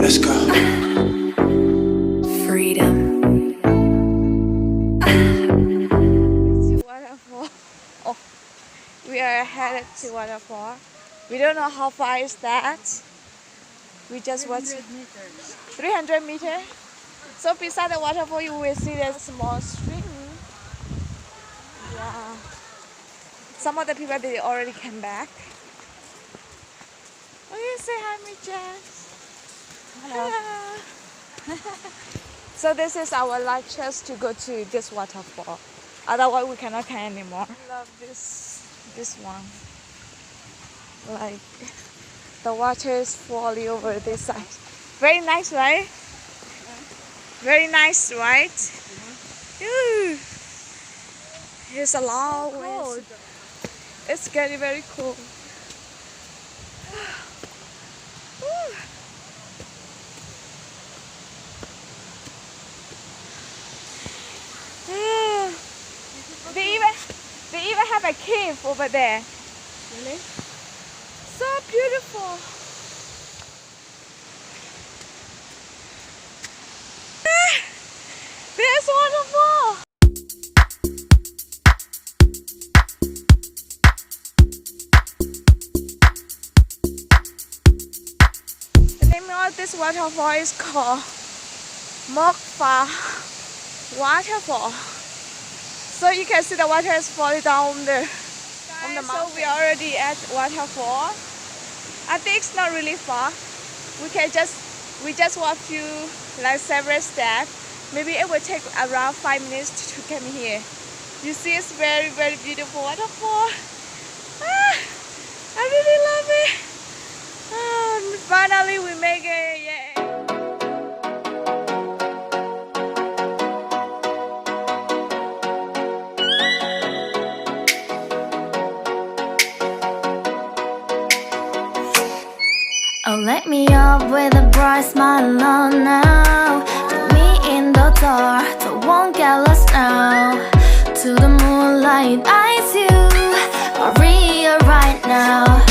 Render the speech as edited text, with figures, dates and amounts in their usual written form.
Let's go. Freedom. Waterfall. Oh, we are headed to Waterfall. We don't know how far is that. We just watched 300 meters. So beside the waterfall, you will see the small stream. Yeah. Some of the people they already came back. Okay, say hi, Mitch. Hello. So this is our last chance to go to this waterfall. Otherwise, we cannot come anymore. I love this one. Like the water is falling over this side. Very nice, right? Very nice, right? Ooh. It's a long way. It's getting very cold. They even have a cave over there. Really? So beautiful. There's waterfall. The name of this waterfall is called Mokfa Waterfall. So you can see the water is falling down on the mountain. So we are already at waterfall. I think it's not really far. We just walk through like several steps. Maybe it will take around 5 minutes to come here. You see, it's very, very beautiful waterfall. I really love it. Finally, we make it. Yeah. Oh, let me up with a bright smile on now. Put me in the dark, so won't get lost now. To the moonlight, eyes you, Maria right now.